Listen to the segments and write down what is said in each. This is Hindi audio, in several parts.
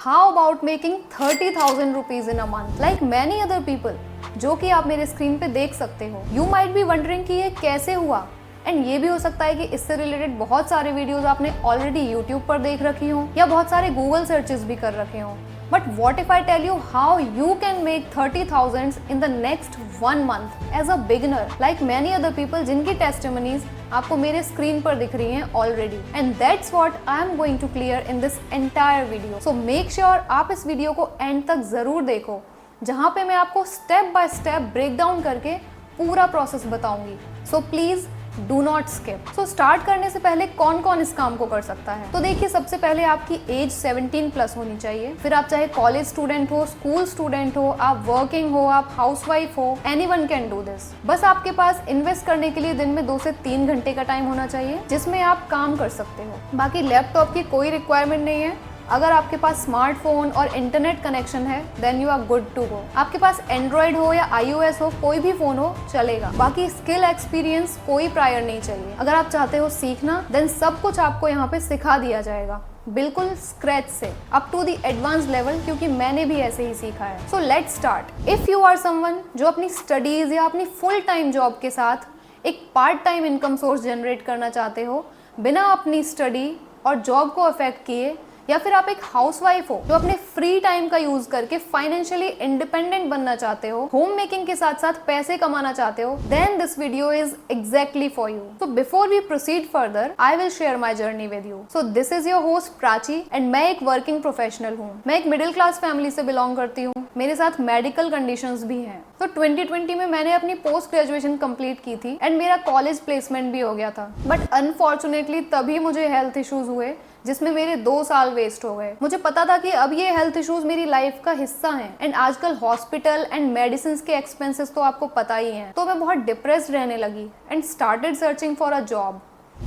How about making 30,000 rupees in a month like many other people, जो कि आप मेरे स्क्रीन पे देख सकते हो। यू माइट बी वंडरिंग कि ये कैसे हुआ, एंड ये भी हो सकता है कि इससे रिलेटेड बहुत सारे वीडियोस आपने ऑलरेडी यूट्यूब पर देख रखी हो या बहुत सारे गूगल सर्चेस भी कर रखे हो। But what if I tell you how you can make 30,000 in the next 1 month as a beginner like many other people जिनकी टेस्टिमनीज आपको मेरे स्क्रीन पर दिख रही हैं already, and that's what I am going to clear in this entire video. So make sure आप इस वीडियो को एंड तक जरूर देखो, जहाँ पे मैं आपको step by step break down करके पूरा प्रोसेस बताऊंगी। So please do not skip. So start करने से पहले कौन कौन इस काम को कर सकता है? तो देखिए, सबसे पहले आपकी एज 17 प्लस होनी चाहिए। फिर आप चाहे कॉलेज स्टूडेंट हो, स्कूल स्टूडेंट हो, आप वर्किंग हो, आप हाउसवाइफ हो, एनीवन कैन डू दिस। बस आपके पास इन्वेस्ट करने के लिए दिन में 2 से 3 घंटे का टाइम होना चाहिए जिसमें आप काम कर सकते हो। बाकी लैपटॉप की कोई रिक्वायरमेंट नहीं है। अगर आपके पास स्मार्टफोन और इंटरनेट कनेक्शन है then you are good to go. आपके पास एंड्रॉइड हो या iOS हो, कोई भी फोन हो चलेगा। बाकी स्किल एक्सपीरियंस कोई प्रायर नहीं चाहिए। अगर आप चाहते हो सीखना देन सब कुछ आपको यहाँ पे सिखा दिया जाएगा, बिल्कुल स्क्रैच से up to the advance level, क्योंकि मैंने भी ऐसे ही सीखा है। So let's start. If you are someone जो अपनी स्टडीज या अपनी फुल टाइम जॉब के साथ एक part time income source generate करना चाहते हो बिना अपनी स्टडी और जॉब को अफेक्ट किए, या फिर आप एक हाउसवाइफ हो जो अपने फ्री टाइम का यूज करके फाइनेंशियली इंडिपेंडेंट बनना चाहते हो, होम मेकिंग के साथ साथ पैसे कमाना चाहते हो, then this video is exactly for you. So before we proceed further I will share my journey with you. So this is your host Prachi and मैं एक वर्किंग प्रोफेशनल हूँ। मैं एक मिडिल क्लास फैमिली से बिलोंग करती हूँ। मेरे साथ मेडिकल कंडीशंस भी हैं। तो 2020 में मैंने अपनी पोस्ट ग्रेजुएशन कंप्लीट की थी एंड मेरा कॉलेज प्लेसमेंट भी हो गया था। बट अनफॉर्चुनेटली तभी मुझे हेल्थ इश्यूज हुए जिसमें मेरे 2 साल वेस्ट हो गए। मुझे पता था कि अब ये हेल्थ इश्यूज मेरी लाइफ का हिस्सा हैं, एंड आजकल हॉस्पिटल एंड मेडिसिन के एक्सपेंसेस तो आपको पता ही हैं। तो मैं बहुत डिप्रेस्ड रहने लगी and started searching for a job,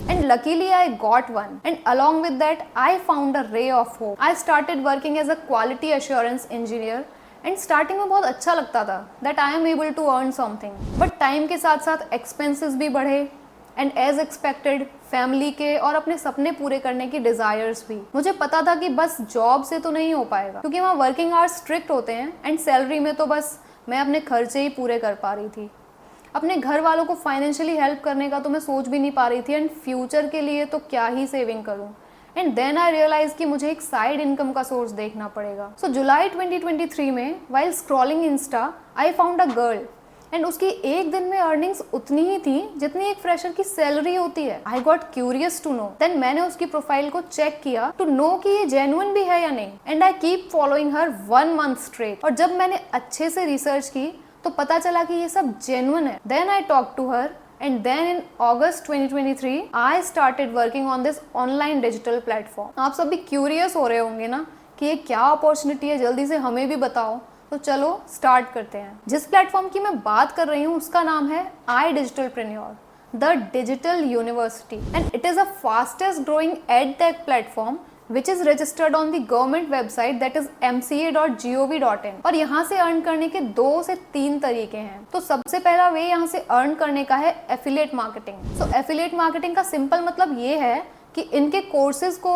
and luckily I got one, and along with that I found a ray of hope. I started working as a quality assurance engineer and starting में बहुत अच्छा लगता था that I am able to earn something, but time के साथ साथ expenses भी बढ़े and as expected फैमिली के और अपने सपने पूरे करने की डिजायर्स भी। मुझे पता था कि बस जॉब से तो नहीं हो पाएगा, क्योंकि वहाँ वर्किंग आवर्स स्ट्रिक्ट होते हैं एंड सैलरी में तो बस मैं अपने खर्चे ही पूरे कर पा रही थी। अपने घर वालों को फाइनेंशियली हेल्प करने का तो मैं सोच भी नहीं पा रही थी, एंड फ्यूचर के लिए तो क्या ही सेविंग करूं। एंड देन आई रियलाइज कि मुझे एक साइड इनकम का सोर्स देखना पड़ेगा। सो जुलाई 2023 में while scrolling Insta I found a girl, and उसकी एक दिन में अर्निंग्स उतनी ही थी जितनी एक फ्रेशर की सैलरी होती है। I got curious to know, then मैंने उसकी प्रोफाइल को चेक किया टू नो कि ये जेन्युइन भी है या नहीं, and I keep following her 1 month straight. और जब मैंने अच्छे से रिसर्च की तो पता चला कि ये सब जेन्युइन है। Then I talk to her, and then in August 2023 I started working on this online digital platform. आप सब भी क्यूरियस हो रहे होंगे ना कि ये क्या अपॉर्चुनिटी है, जल्दी से हमें भी बताओ। तो चलो स्टार्ट करते हैं। जिस प्लेटफॉर्म की मैं बात कर रही हूँ उसका नाम है iDigitalpreneur, the digital university, and it is a fastest growing edtech platform which is registered on the government website that is mca.gov.in। और यहाँ से अर्न करने के 2 से 3 तरीके हैं। तो सबसे पहला वे यहाँ से अर्न करने का है एफिलिएट मार्केटिंग। सो एफिलिएट मार्केटिंग का सिंपल मतलब ये है कि इनके कोर्सेज को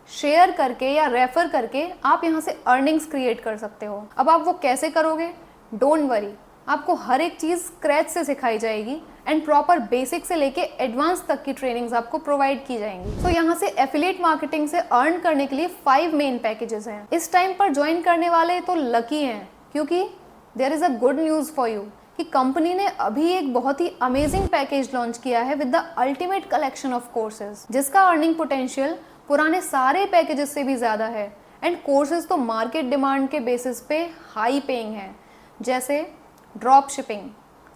शेयर करके या रेफर करके आप यहाँ से अर्निंग्स क्रिएट कर सकते हो। अब आप वो कैसे करोगे? डोंट वरी, आपको हर एक चीज स्क्रैच से सिखाई जाएगी एंड प्रॉपर बेसिक से लेके एडवांस तक की ट्रेनिंग्स आपको प्रोवाइड की जाएंगी। तो यहाँ से एफिलिएट मार्केटिंग से अर्न करने के लिए 5 मेन पैकेजेस हैं। इस टाइम पर ज्वाइन करने वाले तो लकी हैं, क्योंकि there is a good news for you कि कंपनी ने अभी एक बहुत ही अमेजिंग पैकेज लॉन्च किया है with the ultimate collection of courses, जिसका अर्निंग पोटेंशियल पुराने सारे पैकेजेस से भी ज्यादा है। एंड कोर्सेज तो मार्केट डिमांड के बेसिस पे हाई पेइंग है, जैसे ड्रॉप शिपिंग,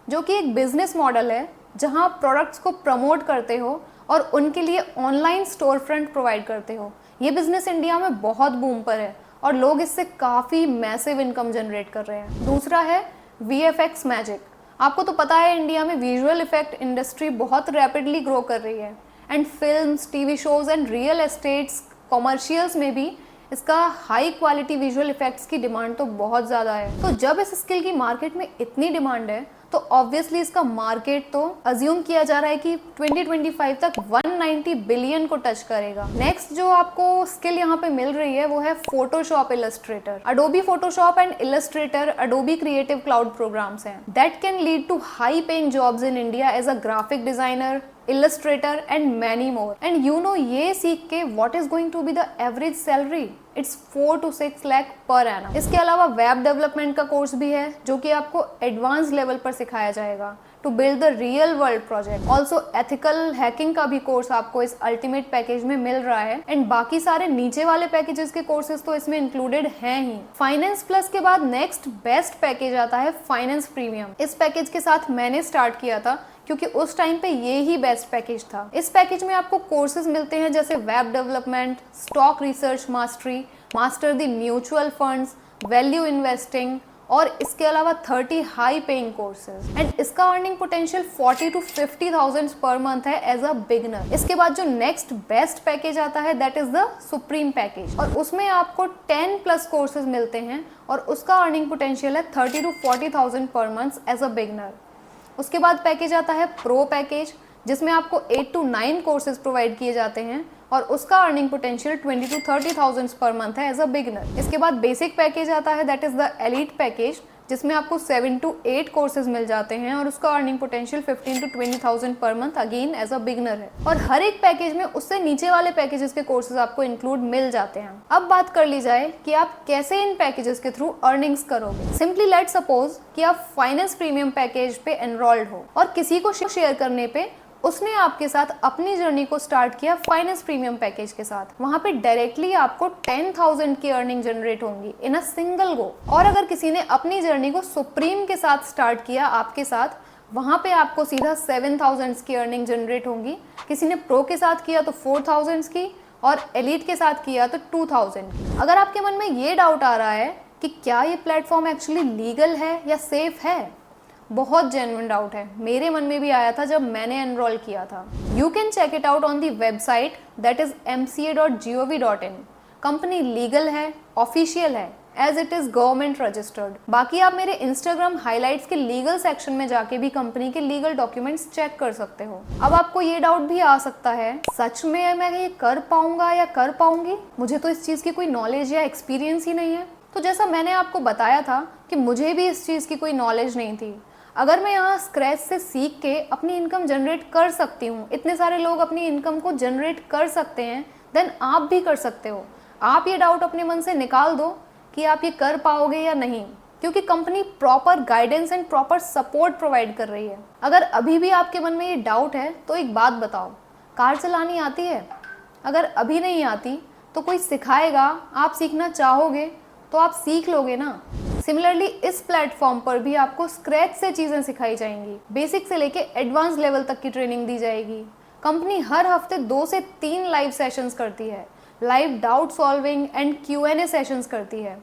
जो कि एक बिजनेस मॉडल है जहां आप प्रोडक्ट्स को प्रमोट करते हो और उनके लिए ऑनलाइन स्टोर फ्रंट प्रोवाइड करते हो। ये बिजनेस इंडिया में बहुत बूम पर है और लोग इससे काफ़ी मैसिव इनकम जनरेट कर रहे हैं। दूसरा है VFX मैजिक। आपको तो पता है इंडिया में विजुअल इफेक्ट इंडस्ट्री बहुत रैपिडली ग्रो कर रही है, and films, TV shows and real estates, commercials में भी इसका हाई क्वालिटी विजुअल इफेक्ट्स की डिमांड तो बहुत ज़्यादा है। तो जब इस स्किल की मार्केट में इतनी डिमांड है तो ऑब्वियसली इसका मार्केट तो अज्यूम किया जा रहा है कि 2025 तक 190 बिलियन को टच करेगा। नेक्स्ट जो आपको स्किल यहाँ पे मिल रही है वो है Photoshop Illustrator. Adobe Photoshop and Illustrator Adobe Creative Cloud programs हैं that can lead to high paying jobs in India as a graphic designer, illustrator and many more. And you know ये सीख के what is going to be the average salary, it's 4 to 6 lakh per annum. इसके अलावा वेब डेवलपमेंट का कोर्स भी है जो कि आपको एडवांस लेवल पर सिखाया जाएगा to build the real world project. Also ethical hacking का भी कोर्स आपको इस अल्टीमेट पैकेज में मिल रहा है एंड बाकी सारे नीचे वाले पैकेजेस के कोर्सेज तो इसमें इंक्लूडेड हैं ही। फाइनेंस प्लस के बाद नेक्स्ट बेस्ट पैकेज आता है फाइनेंस प्रीमियम। इस पैकेज के साथ मैंने स्टार्ट किया था क्योंकि उस टाइम पे ये ही बेस्ट पैकेज था। इस पैकेज में आपको कोर्सेज मिलते हैं जैसे web development, stock research mastery, master the mutual funds, value investing और इसके अलावा 30 हाई पेइंग कोर्सेज। एंड इसका earning potential 40 to 50,000 per month है एज अ बिगनर। इसके बाद जो नेक्स्ट बेस्ट पैकेज आता है that is the supreme package और उसमें आपको 10 प्लस कोर्सेज मिलते हैं और उसका अर्निंग पोटेंशियल है 30 to 40,000 per month as a beginner. उसके बाद पैकेज आता है प्रो पैकेज जिसमें आपको 8 to 9 कोर्सेज प्रोवाइड किए जाते हैं और उसका earning potential 20 to 30,000 per month है एज अ बिगनर। इसके बाद बेसिक पैकेज आता है that is the elite package जिसमें आपको 7 to 8 कोर्सेज मिल जाते हैं और उसका earning potential 15 to 20,000 per month again as a beginner है। और हर एक पैकेज में उससे नीचे वाले पैकेजेस के कोर्सेज आपको इंक्लूड मिल जाते हैं। अब बात कर ली जाए कि आप कैसे इन पैकेजेस के थ्रू अर्निंग्स करोगे। सिंपली लेट सपोज कि आप फाइनेंस प्रीमियम पैकेज पे एनरोल्ड हो और किसी को शेयर करने पे उसने आपके साथ अपनी जर्नी को स्टार्ट किया फाइनेंस प्रीमियम पैकेज के साथ। वहां पे डायरेक्टली आपको 10,000 की अर्निंग जनरेट होंगी इन अ सिंगल गो। और अगर किसी ने अपनी जर्नी को सुप्रीम के साथ स्टार्ट किया आपके साथ, वहां पे आपको सीधा 7,000 की अर्निंग जनरेट होंगी। किसी ने प्रो के साथ किया तो 4,000 की और एलीट के साथ किया तो 2,000 की। अगर आपके मन में ये डाउट आ रहा है कि क्या ये प्लेटफॉर्म एक्चुअली लीगल है या सेफ है, बहुत जेन्युइन डाउट है। मेरे मन में भी आया था जब मैंने एनरोल किया था। You can check it out on the website that is mca.gov.in। Company legal है, ऑफिशियल है as it is government registered. बाकी आप मेरे इंस्टाग्राम हाइलाइट्स के लीगल सेक्शन में जाके भी कंपनी के लीगल डॉक्यूमेंट्स चेक कर सकते हो। अब आपको ये डाउट भी आ सकता है सच में मैं ये कर पाऊंगा या कर पाऊंगी, मुझे तो इस चीज की कोई नॉलेज या एक्सपीरियंस ही नहीं है। तो जैसा मैंने आपको बताया था कि मुझे भी इस चीज की कोई नॉलेज नहीं थी। अगर मैं यहाँ स्क्रैच से सीख के अपनी इनकम जनरेट कर सकती हूँ, इतने सारे लोग अपनी इनकम को जनरेट कर सकते हैं, देन आप भी कर सकते हो। आप ये डाउट अपने मन से निकाल दो कि आप ये कर पाओगे या नहीं, क्योंकि company proper guidance and proper support provide कर रही है। अगर अभी भी आपके मन में ये डाउट है तो एक बात बताओ, कार चलानी आती है? अगर अभी नहीं आती तो कोई सिखाएगा, आप सीखना चाहोगे तो आप सीख लोगे ना। सिमिलरली इस प्लेटफॉर्म पर भी आपको स्क्रैच से चीजें सिखाई जाएंगी, बेसिक से लेके एडवांस लेवल तक की ट्रेनिंग दी जाएगी। कंपनी हर हफ्ते 2 से 3 लाइव सेशंस करती है, live doubt solving and Q&A sessions करती है।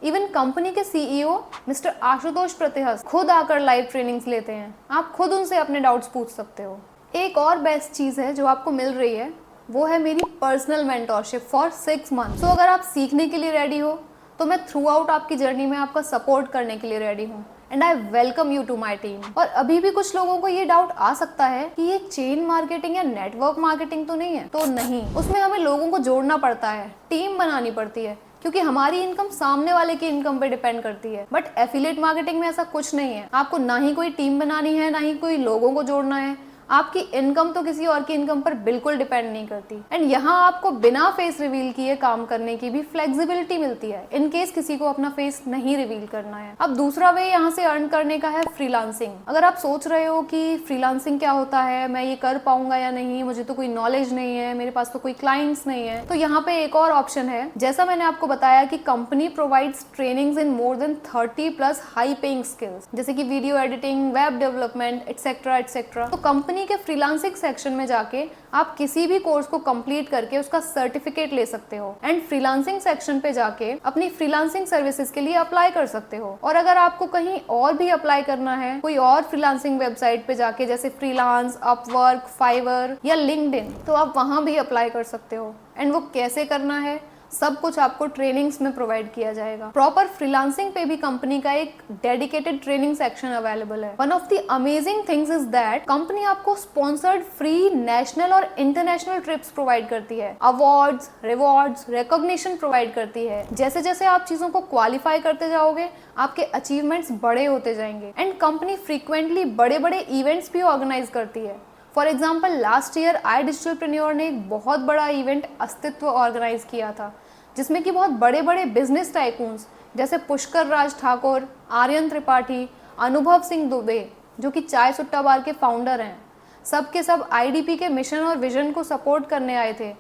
इवन कंपनी के CEO मिस्टर आशुतोष प्रतिहस खुद आकर लाइव ट्रेनिंग्स लेते हैं, आप खुद उनसे अपने डाउट्स पूछ सकते हो। एक और बेस्ट चीज़ है जो आपको मिल रही है, वो है मेरी पर्सनल मेंटोरशिप फॉर 6 मंथ। तो अगर आप सीखने के लिए रेडी हो तो मैं थ्रू आउट आपकी जर्नी में आपका सपोर्ट करने के लिए रेडी हूँ and I welcome you to my team. और अभी भी कुछ लोगों को ये डाउट आ सकता है कि ये चेन मार्केटिंग या नेटवर्क मार्केटिंग तो नहीं है। तो नहीं, उसमें हमें लोगों को जोड़ना पड़ता है, टीम बनानी पड़ती है, क्योंकि हमारी इनकम सामने वाले की इनकम पे डिपेंड करती है। बट एफिलिएट मार्केटिंग में ऐसा कुछ नहीं है। आपको ना ही कोई टीम बनानी है, ना ही कोई लोगों को जोड़ना है। आपकी इनकम तो किसी और की इनकम पर बिल्कुल डिपेंड नहीं करती एंड यहाँ आपको बिना फेस रिवील किए काम करने की भी फ्लेक्सिबिलिटी मिलती है इन केस किसी को अपना फेस नहीं रिवील करना है। अब दूसरा वे यहाँ से अर्न करने का है फ्रीलांसिंग। अगर आप सोच रहे हो कि फ्रीलांसिंग क्या होता है, मैं ये कर पाऊंगा या नहीं, मुझे तो कोई नॉलेज नहीं है, मेरे पास तो कोई क्लाइंट्स नहीं है, तो यहाँ पे एक और ऑप्शन है। जैसा मैंने आपको बताया कि company provides trainings in more than 30+ high paying skills, जैसे कि video editing, web development etcetera etcetera. तो कंपनी के फ्रीलांसिंग सेक्शन में जाके आप किसी भी कोर्स को कंप्लीट करके उसका सर्टिफिकेट ले सकते हो एंड फ्रीलांसिंग सेक्शन पे जाके अपनी फ्रीलांसिंग सर्विसेज के लिए अप्लाई कर सकते हो। और अगर आपको कहीं और भी अप्लाई करना है, कोई और फ्रीलांसिंग वेबसाइट पे जाके जैसे फ्रीलांस, अपवर्क, फाइवर या लिंक्डइन, तो आप वहां भी अप्लाई कर सकते हो। एंड वो कैसे करना है सब कुछ आपको ट्रेनिंग्स में प्रोवाइड किया जाएगा। प्रॉपर फ्रीलांसिंग पे भी कंपनी का एक डेडिकेटेड ट्रेनिंग सेक्शन अवेलेबल है। One of the amazing things is that company आपको स्पॉन्सर्ड फ्री नेशनल और इंटरनेशनल ट्रिप्स प्रोवाइड करती है, अवार्ड्स, रिवॉर्ड्स, रिकॉग्निशन प्रोवाइड करती है। जैसे जैसे आप चीजों को क्वालिफाई करते जाओगे आपके अचीवमेंट्स बड़े होते जाएंगे। एंड कंपनी फ्रीक्वेंटली बड़े बड़े इवेंट्स भी ऑर्गेनाइज करती है। For example last year iDigitalPreneur ने एक बहुत बड़ा इवेंट अस्तित्व ऑर्गेनाइज किया था, जिसमें कि बहुत बड़े बड़े बिजनेस टाइकून्स जैसे पुष्कर राज ठाकुर, आर्यन त्रिपाठी, अनुभव सिंह दुबे जो कि चाय सुट्टा बार के फाउंडर हैं, सब के सब IDP के मिशन और विजन को सपोर्ट करने आए थे।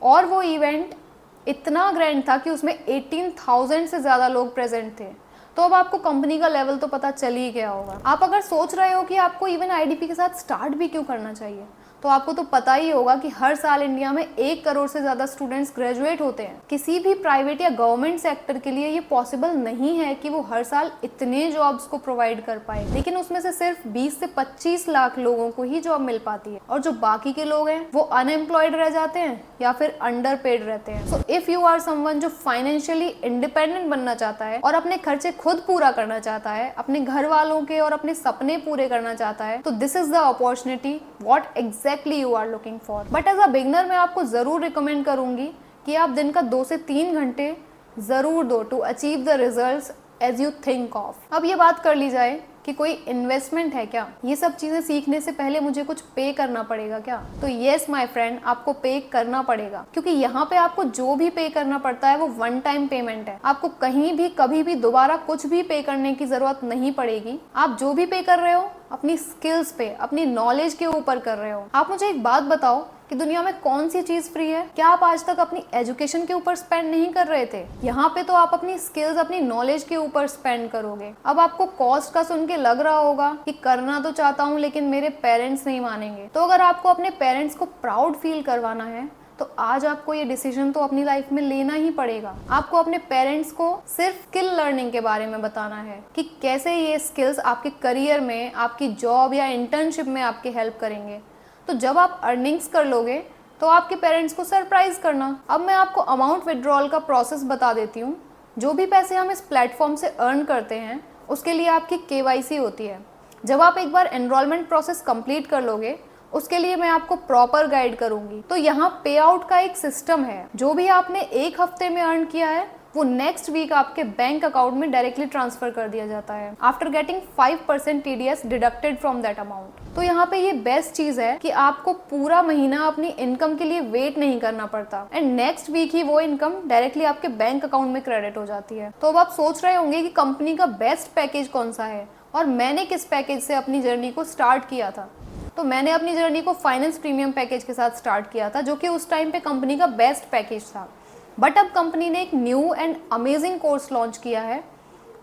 और वो इवेंट इतना ग्रैंड था कि उसमें 18,000 से ज़्यादा लोग प्रेजेंट थे। तो अब आपको कंपनी का लेवल तो पता चल ही गया होगा। आप अगर सोच रहे हो कि आपको इवन IDP के साथ स्टार्ट भी क्यों करना चाहिए, तो आपको तो पता ही होगा कि हर साल इंडिया में 1 करोड़ से ज़्यादा स्टूडेंट्स ग्रेजुएट होते हैं। किसी भी प्राइवेट या गवर्नमेंट सेक्टर के लिए ये पॉसिबल नहीं है कि वो हर साल इतने जॉब्स को प्रोवाइड कर पाए, लेकिन उसमें से सिर्फ 20 से 25 लाख लोगों को ही जॉब मिल पाती है और जो बाकी के लोग हैं वो अनएम्प्लॉयड रह जाते हैं या फिर अंडर पेड रहते हैं। So if you are someone जो फाइनेंशियली इंडिपेंडेंट बनना चाहता है और अपने खर्चे खुद पूरा करना चाहता है, अपने घर वालों के और अपने सपने पूरे करना चाहता है, तो this is the opportunity what exactly you are looking for. But as a beginner मैं आपको जरूर रिकमेंड करूंगी कि आप दिन का 2 से 3 घंटे जरूर दो to achieve the results as you think of. अब ये बात कर ली जाए कि कोई इन्वेस्टमेंट है क्या, ये सब चीजें सीखने से पहले मुझे कुछ पे करना पड़ेगा क्या? तो येस माय फ्रेंड, आपको पे करना पड़ेगा, क्योंकि यहाँ पे आपको जो भी पे करना पड़ता है वो वन टाइम पेमेंट है। आपको कहीं भी कभी भी दोबारा कुछ भी पे करने की जरूरत नहीं पड़ेगी। आप जो भी पे कर रहे हो अपनी स्किल्स पे, अपनी नॉलेज के ऊपर कर रहे हो। आप मुझे एक बात बताओ कि दुनिया में कौन सी चीज फ्री है? क्या आप आज तक अपनी एजुकेशन के ऊपर स्पेंड नहीं कर रहे थे? यहाँ पे तो आप अपनी स्किल्स, अपनी नॉलेज के ऊपर स्पेंड करोगे। अब आपको कॉस्ट का सुन के लग रहा होगा कि करना तो चाहता हूँ लेकिन मेरे पेरेंट्स नहीं मानेंगे। तो अगर आपको अपने पेरेंट्स को प्राउड फील करवाना है तो आज आपको ये डिसीजन तो अपनी लाइफ में लेना ही पड़ेगा। आपको अपने पेरेंट्स को सिर्फ स्किल लर्निंग के बारे में बताना है कि कैसे ये स्किल्स आपके करियर में, आपकी जॉब या इंटर्नशिप में आपके हेल्प करेंगे। तो जब आप अर्निंग्स कर लोगे तो आपके पेरेंट्स को सरप्राइज करना। अब मैं आपको अमाउंट विड्रॉल का प्रोसेस बता देती हूँ। जो भी पैसे हम इस प्लेटफॉर्म से अर्न करते हैं उसके लिए आपकी KYC होती है। जब आप एक बार एनरोलमेंट प्रोसेस कंप्लीट कर लोगे उसके लिए मैं आपको प्रॉपर गाइड करूंगी। तो यहाँ पे आउट का एक सिस्टम है। जो भी आपने एक हफ्ते में अर्न किया है वो नेक्स्ट वीक आपके बैंक अकाउंट में डायरेक्टली ट्रांसफर कर दिया जाता है after getting 5% TDS deducted from that amount. तो यहाँ पे ये बेस्ट चीज है कि आपको पूरा महीना अपनी इनकम के लिए वेट नहीं करना पड़ता एंड नेक्स्ट वीक ही वो इनकम डायरेक्टली आपके बैंक अकाउंट में क्रेडिट हो जाती है। तो अब आप सोच रहे होंगे कि कंपनी का बेस्ट पैकेज कौन सा है और मैंने किस पैकेज से अपनी जर्नी को स्टार्ट किया था। तो मैंने अपनी जर्नी को फाइनेंस प्रीमियम पैकेज के साथ स्टार्ट किया था, जो कि उस टाइम पे कंपनी का बेस्ट पैकेज था। बट अब कंपनी ने एक new and amazing course launch किया है,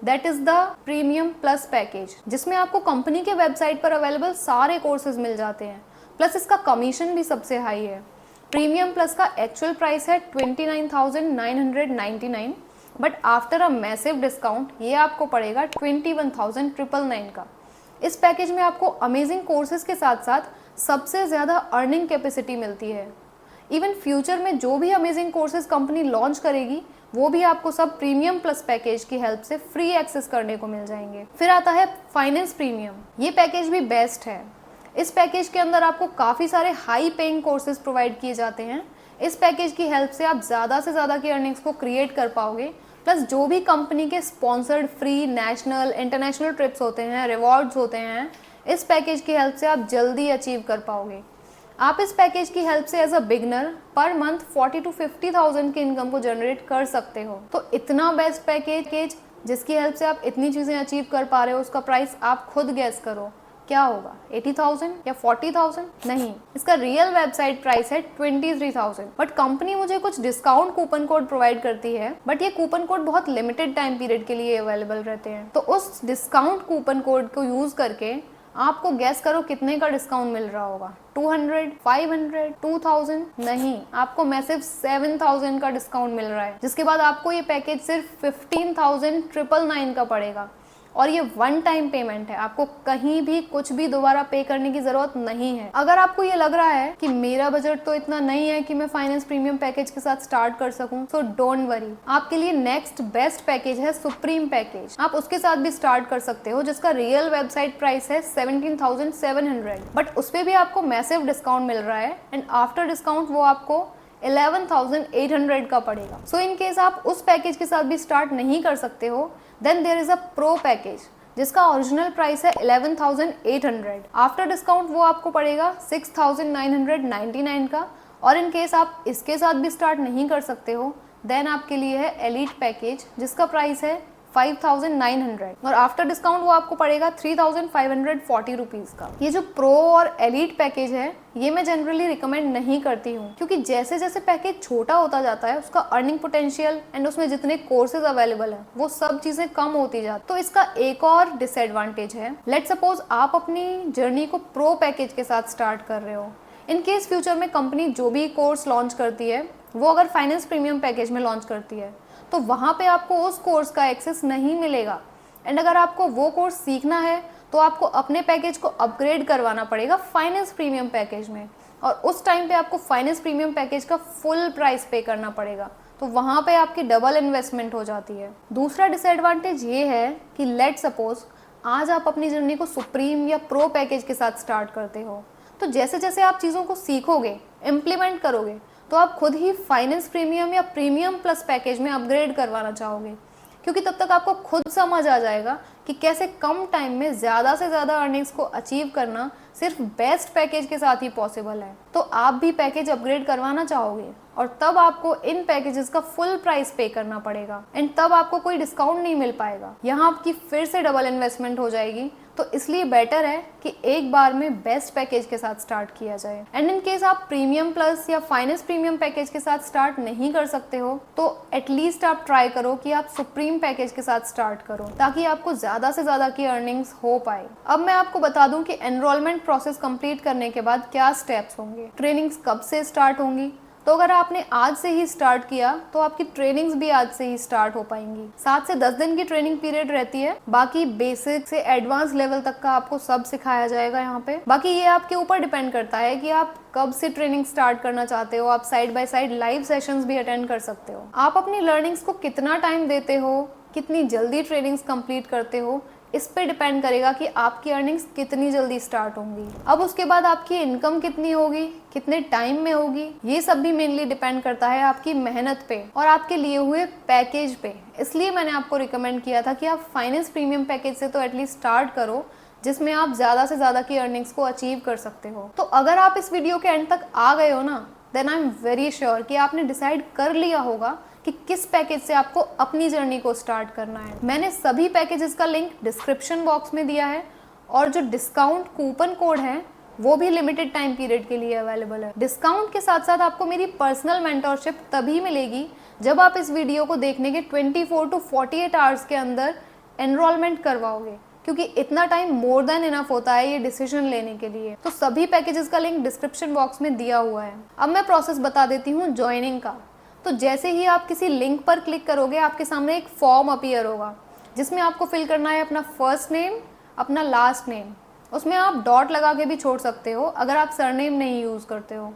that is the premium plus package, जिसमें आपको कंपनी के वेबसाइट पर अवेलेबल सारे कोर्सेज मिल जाते हैं, प्लस इसका कमीशन भी सबसे हाई है। प्रीमियम प्लस का एक्चुअल प्राइस है 29,999, but after a massive discount ये आपको पड़ेगा 21,999 का। इस पैकेज में आपको अमेजिंग कोर्सेज के साथ साथ सबसे ज़्यादा अर्निंग कैपेसिटी मिलती है। इवन फ्यूचर में जो भी अमेजिंग कोर्सेज कंपनी लॉन्च करेगी वो भी आपको सब प्रीमियम प्लस पैकेज की हेल्प से फ्री एक्सेस करने को मिल जाएंगे। फिर आता है फाइनेंस प्रीमियम। ये पैकेज भी बेस्ट है। इस पैकेज के अंदर आपको काफ़ी सारे हाई पेइंग कोर्सेज प्रोवाइड किए जाते हैं। इस पैकेज की हेल्प से आप ज़्यादा से ज़्यादा की अर्निंग्स को क्रिएट कर पाओगे, प्लस जो भी कंपनी के sponsored free national international trips होते हैं, रिवॉर्ड्स होते हैं, इस पैकेज की हेल्प से आप जल्दी अचीव कर पाओगे। आप इस पैकेज की हेल्प से as a beginner per month 40 to 50,000 की इनकम को जनरेट कर सकते हो। तो इतना बेस्ट पैकेज जिसकी हेल्प से आप इतनी चीज़ें अचीव कर पा रहे हो, उसका प्राइस आप खुद गैस करो क्या होगा, 80,000 या 40,000? नहीं, इसका रियल वेबसाइट प्राइस है 23,000। बट कंपनी मुझे कुछ डिस्काउंट कूपन कोड प्रोवाइड करती है, बट ये कूपन कोड बहुत लिमिटेड टाइम पीरियड के लिए अवेलेबल रहते हैं। तो उस डिस्काउंट कूपन कोड को यूज करके आपको गैस करो कितने का डिस्काउंट मिल रहा होगा, 200, 500, 2000? नहीं, आपको मैसिव 7,000 का डिस्काउंट मिल रहा है, जिसके बाद आपको ये पैकेज सिर्फ 15,999 का पड़ेगा। और ये वन टाइम पेमेंट है, आपको कहीं भी कुछ भी दोबारा पे करने की जरूरत नहीं है। अगर आपको ये लग रहा है कि मेरा बजट तो इतना नहीं है कि मैं फाइनेंस प्रीमियम पैकेज के साथ स्टार्ट कर सकूं, तो डोंट वरी, आपके लिए नेक्स्ट बेस्ट पैकेज है सुप्रीम पैकेज। आप उसके साथ भी स्टार्ट कर सकते हो, जिसका रियल वेबसाइट प्राइस है 17,700, बट उस पे भी आपको मैसिव डिस्काउंट मिल रहा है एंड आफ्टर डिस्काउंट वो आपको 11,800 का पड़ेगा। सो इन केस आप उस पैकेज के साथ भी स्टार्ट नहीं कर सकते हो, then there is a pro package जिसका ओरिजिनल प्राइस है 11,800। आफ्टर डिस्काउंट वो आपको पड़ेगा 6,999 का। और इन केस आप इसके साथ भी स्टार्ट नहीं कर सकते हो, देन आपके लिए है एलिट पैकेज जिसका प्राइस है 5,900 और आफ्टर डिस्काउंट वो आपको पड़ेगा 3,540 रुपीज़ का। ये जो प्रो और एलिट पैकेज है ये मैं जनरली रिकमेंड नहीं करती हूँ, क्योंकि जैसे जैसे पैकेज छोटा होता जाता है उसका अर्निंग पोटेंशियल एंड उसमें जितने कोर्सेज अवेलेबल हैं वो सब चीज़ें कम होती जाती। तो इसका एक और डिसएडवांटेज है, लेट सपोज आप अपनी जर्नी को प्रो पैकेज के साथ स्टार्ट कर रहे हो। इन केस फ्यूचर में कंपनी जो भी कोर्स लॉन्च करती है वो अगर फाइनेंस प्रीमियम पैकेज में लॉन्च करती है तो वहाँ पे आपको उस कोर्स का एक्सेस नहीं मिलेगा एंड अगर आपको वो कोर्स सीखना है तो आपको अपने पैकेज को अपग्रेड करवाना पड़ेगा फाइनेंस प्रीमियम पैकेज में, और उस टाइम पे आपको फाइनेंस प्रीमियम पैकेज का फुल प्राइस पे करना पड़ेगा। तो वहाँ पे आपकी डबल इन्वेस्टमेंट हो जाती है। दूसरा डिसएडवांटेज ये है कि लेट सपोज आज आप अपनी जर्नी को सुप्रीम या प्रो पैकेज के साथ स्टार्ट करते हो, तो जैसे जैसे आप चीज़ों को सीखोगे, इम्प्लीमेंट करोगे, तो आप खुद ही फाइनेंस प्रीमियम या प्रीमियम प्लस पैकेज में अपग्रेड करवाना चाहोगे, क्योंकि तब तक आपको खुद समझ आ जाएगा कि कैसे कम टाइम में ज़्यादा से ज़्यादा अर्निंग्स को अचीव करना सिर्फ बेस्ट पैकेज के साथ ही पॉसिबल है। तो आप भी पैकेज अपग्रेड करवाना चाहोगे और तब आपको इन पैकेजेस का फुल प्राइस पे करना पड़ेगा एंड तब आपको कोई डिस्काउंट नहीं मिल पाएगा। यहाँ आपकी फिर से डबल इन्वेस्टमेंट हो जाएगी। तो इसलिए बेटर है कि एक बार में बेस्ट पैकेज के साथ स्टार्ट किया जाए। एंड इन केस आप प्रीमियम प्लस या फाइनेंस प्रीमियम पैकेज के साथ स्टार्ट नहीं कर सकते हो तो एटलीस्ट आप ट्राई करो कि आप सुप्रीम पैकेज के साथ स्टार्ट करो, ताकि आपको ज़्यादा से ज़्यादा की अर्निंग्स हो पाए। अब मैं आपको बता दूं कि एनरोलमेंट प्रोसेस कंप्लीट करने के बाद क्या स्टेप्स होंगे, ट्रेनिंग्स कब से स्टार्ट होंगी। तो अगर आपने आज से ही स्टार्ट किया तो आपकी ट्रेनिंग्स भी आज से ही स्टार्ट हो पाएंगी। 7 से 10 दिन की ट्रेनिंग पीरियड रहती है। बाकी बेसिक से एडवांस लेवल तक का आपको सब सिखाया जाएगा यहाँ पे। बाकी ये आपके ऊपर डिपेंड करता है कि आप कब से ट्रेनिंग स्टार्ट करना चाहते हो। आप side by side live sessions भी अटेंड कर सकते हो। आप अपनी लर्निंग्स को कितना टाइम देते हो, कितनी जल्दी ट्रेनिंग्स कंप्लीट करते हो, इस पे डिपेंड करेगा कि आपकी अर्निंग्स कितनी जल्दी स्टार्ट होंगी। अब उसके बाद आपकी इनकम कितनी होगी, कितने टाइम में होगी, ये सब भी मेनली डिपेंड करता है आपकी मेहनत पे और आपके लिए हुए पैकेज पे। इसलिए मैंने आपको रिकमेंड किया था कि आप फाइनेंस प्रीमियम पैकेज से तो एटलीस्ट स्टार्ट करो, जिसमें आप ज़्यादा से ज़्यादा की अर्निंग्स को अचीव कर सकते हो। तो अगर आप इस वीडियो के एंड तक आ गए हो ना, then I am very sure कि आपने डिसाइड कर लिया होगा कि किस पैकेज से आपको अपनी जर्नी को स्टार्ट करना है। मैंने सभी पैकेजेस का लिंक डिस्क्रिप्शन बॉक्स में दिया है और जो डिस्काउंट कूपन कोड है वो भी लिमिटेड टाइम पीरियड के लिए अवेलेबल है। डिस्काउंट के साथ साथ आपको मेरी पर्सनल मेंटरशिप तभी मिलेगी जब आप इस वीडियो को देखने के 24 to 48 आवर्स के अंदर एनरोलमेंट करवाओगे, क्योंकि इतना टाइम मोर देन इनफ होता है ये डिसीजन लेने के लिए। तो सभी पैकेजेस का लिंक डिस्क्रिप्शन बॉक्स में दिया हुआ है। अब मैं प्रोसेस बता देती हूँ ज्वाइनिंग का। तो जैसे ही आप किसी लिंक पर क्लिक करोगे आपके सामने एक फॉर्म अपीयर होगा जिसमें आपको फिल करना है अपना फर्स्ट नेम, अपना लास्ट नेम। उसमें आप डॉट लगा के भी छोड़ सकते हो अगर आप सरनेम नहीं यूज़ करते हो।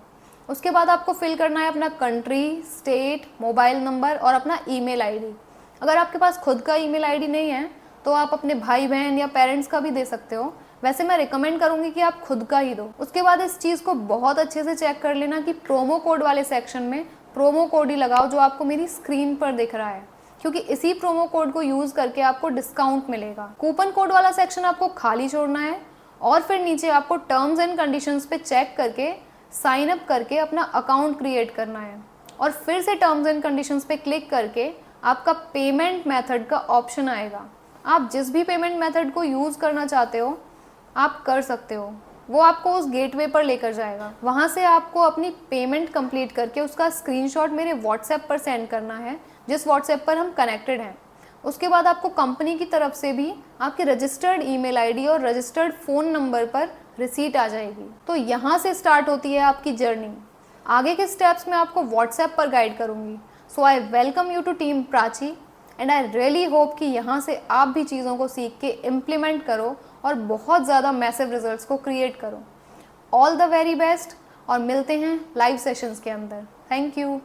उसके बाद आपको फिल करना है अपना कंट्री, स्टेट, मोबाइल नंबर और अपना ईमेल आईडी। अगर आपके पास खुद का ईमेल आईडी नहीं है तो आप अपने भाई बहन या पेरेंट्स का भी दे सकते हो। वैसे मैं रिकमेंड करूंगी कि आप खुद का ही दो। उसके बाद इस चीज़ को बहुत अच्छे से चेक कर लेना कि प्रोमो कोड वाले सेक्शन में प्रोमो कोड ही लगाओ जो आपको मेरी स्क्रीन पर दिख रहा है, क्योंकि इसी प्रोमो कोड को यूज़ करके आपको डिस्काउंट मिलेगा। कूपन कोड वाला सेक्शन आपको खाली छोड़ना है और फिर नीचे आपको टर्म्स एंड कंडीशंस पे चेक करके साइन अप करके अपना अकाउंट क्रिएट करना है और फिर से टर्म्स एंड कंडीशंस पे क्लिक करके आपका पेमेंट मेथड का ऑप्शन आएगा। आप जिस भी पेमेंट मेथड को यूज़ करना चाहते हो आप कर सकते हो। वो आपको उस गेटवे पर लेकर जाएगा। वहाँ से आपको अपनी पेमेंट कंप्लीट करके उसका स्क्रीनशॉट मेरे व्हाट्सएप पर सेंड करना है, जिस व्हाट्सएप पर हम कनेक्टेड हैं। उसके बाद आपको कंपनी की तरफ से भी आपके रजिस्टर्ड ईमेल आईडी और रजिस्टर्ड फ़ोन नंबर पर रिसीट आ जाएगी। तो यहाँ से स्टार्ट होती है आपकी जर्नी। आगे के स्टेप्स में आपको व्हाट्सएप पर गाइड करूँगी। So I welcome you to team Prachi. And I really hope कि यहाँ से आप भी चीज़ों को सीख के इम्प्लीमेंट करो और बहुत ज़्यादा मैसिव रिजल्ट्स को क्रिएट करो। ऑल द वेरी बेस्ट और मिलते हैं लाइव सेशंस के अंदर। Thank you.